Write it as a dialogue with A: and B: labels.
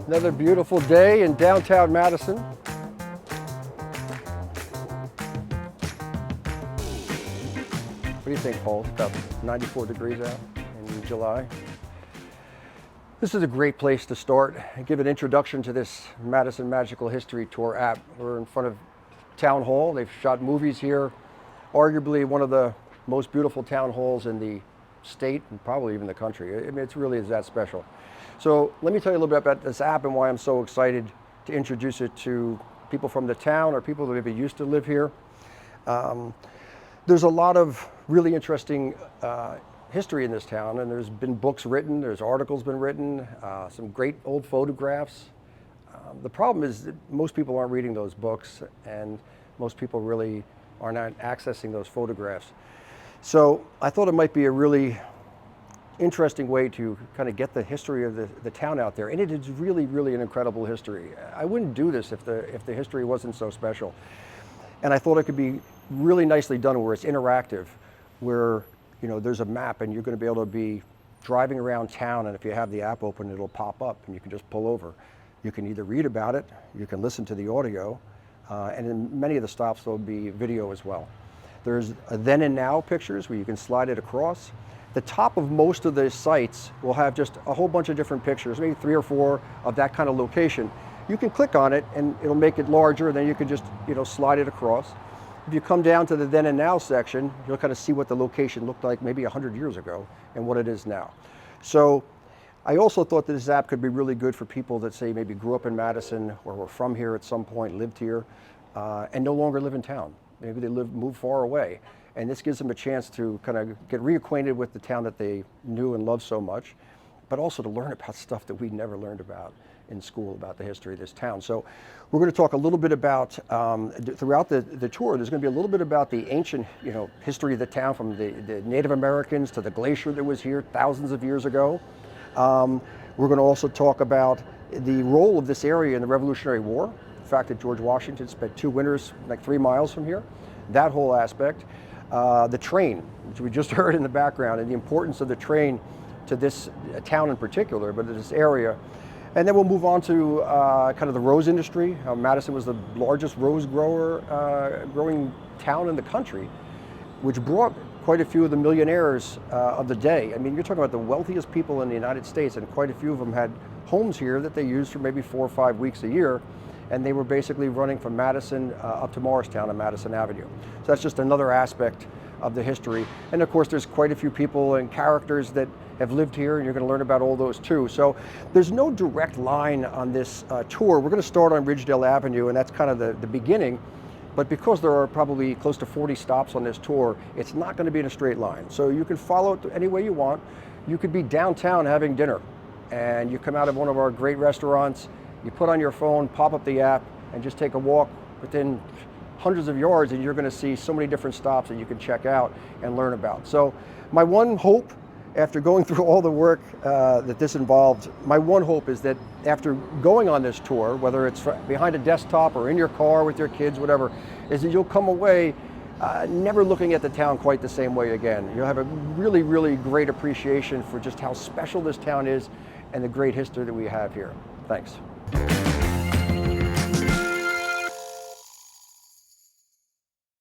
A: Another beautiful day in downtown Madison. What do you think, Paul? It's about 94 degrees out in July. This is a great place to start and give an introduction to this Madison Magical History Tour app. We're in front of Town Hall. They've shot movies here, arguably one of the most beautiful town halls in the state and probably even the country. I mean, it really is that special. So let me tell you a little bit about this app and why I'm so excited to introduce it to people from the town or people that maybe used to live here. There's a lot of really interesting history in this town, and there's been books written, there's articles been written, some great old photographs. The problem is that most people aren't reading those books, and most people really are not accessing those photographs. So I thought it might be a really interesting way to kind of get the history of the town out there, and it is really, really an incredible history. I wouldn't do this if the history wasn't so special. And I thought it could be really nicely done where it's interactive, where there's a map and you're going to be able to be driving around town, and if you have the app open, it'll pop up and you can just pull over. You can either read about it, you can listen to the audio, and in many of the stops there'll be video as well. There's a then and now pictures where you can slide it across. The top of most of the sites will have just a whole bunch of different pictures, maybe 3 or 4 of that kind of location. You can click on it and it'll make it larger, and then you can just slide it across. If you come down to the then and now section, you'll kind of see what the location looked like maybe 100 years ago and what it is now. So I also thought that this app could be really good for people that say maybe grew up in Madison or were from here at some point, lived here, and no longer live in town. Maybe they moved far away. And this gives them a chance to kind of get reacquainted with the town that they knew and loved so much, but also to learn about stuff that we never learned about in school about the history of this town. So we're going to talk a little bit about, throughout the tour, there's going to be a little bit about the ancient history of the town, from the Native Americans to the glacier that was here thousands of years ago. We're going to also talk about the role of this area in the Revolutionary War, the fact that George Washington spent 2 winters like 3 miles from here, that whole aspect. The train, which we just heard in the background, and the importance of the train to this town in particular, but to this area. And then we'll move on to kind of the rose industry. Madison was the largest rose growing town in the country, which brought quite a few of the millionaires of the day. I mean, you're talking about the wealthiest people in the United States, and quite a few of them had homes here that they used for maybe 4 or 5 weeks a year. And they were basically running from Madison up to Morristown on Madison Avenue. So that's just another aspect of the history. And of course, there's quite a few people and characters that have lived here, and you're going to learn about all those too. So there's no direct line on this tour. We're going to start on Ridgedale Avenue, and that's kind of the beginning. But because there are probably close to 40 stops on this tour, it's not going to be in a straight line. So you can follow it any way you want. You could be downtown having dinner, and you come out of one of our great restaurants, you put on your phone, pop up the app, and just take a walk within hundreds of yards, and you're going to see so many different stops that you can check out and learn about. So my one hope, after going through all the work that this involved, my one hope is that after going on this tour, whether it's behind a desktop or in your car with your kids, whatever, is that you'll come away never looking at the town quite the same way again. You'll have a really, really great appreciation for just how special this town is and the great history that we have here. Thanks.